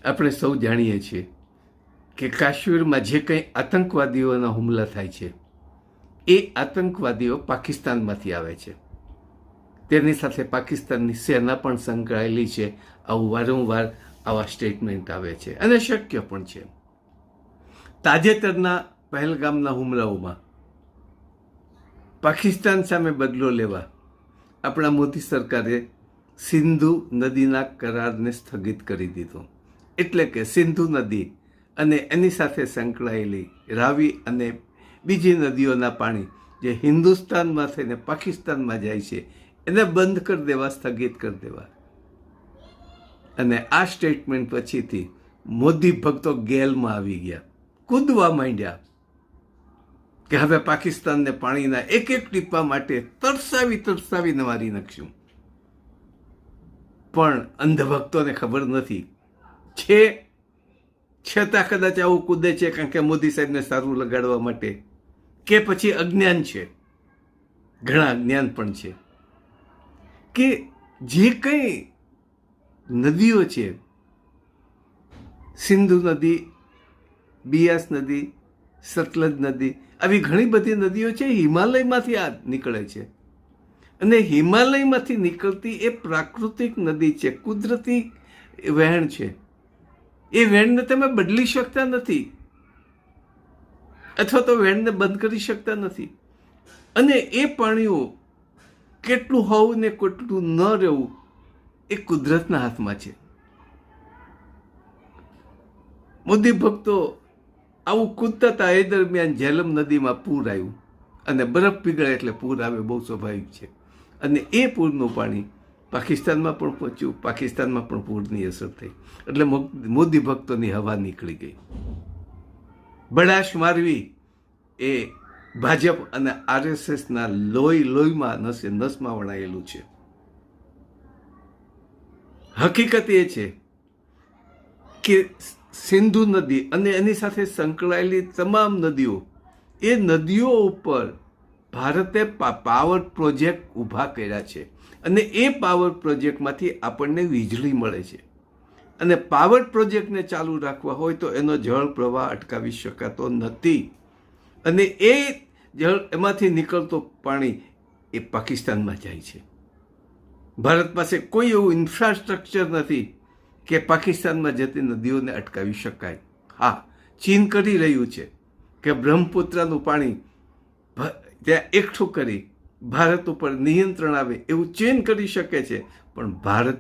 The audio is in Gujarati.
આપણે સૌ જાણીએ છીએ કે કાશ્મીરમાં જે કંઈ આતંકવાદીઓના હુમલા થાય છે એ આતંકવાદીઓ પાકિસ્તાનમાંથી આવે છે. તેની સાથે પાકિસ્તાનની સેના પણ સંકળાયેલી છે. આવું વારંવાર આવા સ્ટેટમેન્ટ આવે છે અને શક્ય પણ છે. તાજેતરના પહેલગામના હુમલાઓમાં પાકિસ્તાન સામે બદલો લેવા આપણા મોદી સરકારે સિંધુ નદીના કરારને સ્થગિત કરી દીધો. એટલે કે સિંધુ નદી અને એની સાથે સંકળાયેલી રાવી અને બીજી નદીઓના પાણી જે હિન્દુસ્તાનમાં થઈને પાકિસ્તાનમાં જાય છે એને બંધ કરી દેવા, સ્થગિત કરી દેવા. અને આ સ્ટેટમેન્ટ પછીથી મોદી ભક્તો ગેલમાં આવી ગયા, કૂદવા માંડ્યા કે હવે પાકિસ્તાનને પાણીના એક એક ટીપા માટે તરસાવીને મારી નાખશું. પણ અંધભક્તોને ખબર નથી છે, છતાં કદાચ આવું કૂદે છે કારણ કે મોદી સાહેબને સારું લગાડવા માટે, કે પછી અજ્ઞાન છે. ઘણા અજ્ઞાન પણ છે કે જે કંઈ નદીઓ છે, સિંધુ નદી, બિયાસ નદી, સતલજ નદી, આવી ઘણી બધી નદીઓ છે, હિમાલયમાંથી આ નીકળે છે. અને હિમાલયમાંથી નીકળતી એ પ્રાકૃતિક નદી છે, કુદરતી વહેણ છે. એ વહેણને તમે બદલી શકતા નથી અથવા તો વહેણને બંધ કરી શકતા નથી. અને એ પાણીઓ કેટલું હોવું ને કેટલું ન રહેવું એ કુદરતના હાથમાં છે. મોદી ભક્તો આવું કૂદતા હતા એ દરમિયાન ઝેલમ નદીમાં પૂર આવ્યું અને બરફ પીગળે એટલે પૂર આવે, બહુ સ્વાભાવિક છે. અને એ પૂરનું પાણી પાકિસ્તાનમાં પણ પહોંચ્યું, પાકિસ્તાનમાં પણ પૂરની અસર થઈ. એટલે મોદી ભક્તોની હવા નીકળી ગઈ. બળાશ મારવી એ ભાજપ અને આરએસએસના લોહીમાં નસમાં વણાયેલું છે. હકીકત એ છે કે સિંધુ નદી અને એની સાથે સંકળાયેલી તમામ નદીઓ, એ નદીઓ ઉપર ભારતે પાવર પ્રોજેક્ટ ઊભા કર્યા છે. અને એ પાવર પ્રોજેક્ટમાંથી આપણને વીજળી મળે છે. અને પાવર પ્રોજેક્ટને ચાલુ રાખવા હોય તો એનો જળ પ્રવાહ અટકાવી શકાતો નથી. અને એ એમાંથી નીકળતો પાણી એ પાકિસ્તાનમાં જાય છે. ભારત પાસે કોઈ એવું ઇન્ફ્રાસ્ટ્રક્ચર નથી કે પાકિસ્તાનમાં જતી નદીઓને અટકાવી શકાય. હા, ચીન કરી રહ્યું છે કે બ્રહ્મપુત્રનું પાણી ત્યાં એકઠું કરી ભારત ઉપર નિયંત્રણ આવે એવું ચીન કરી શકે છે, પણ ભારત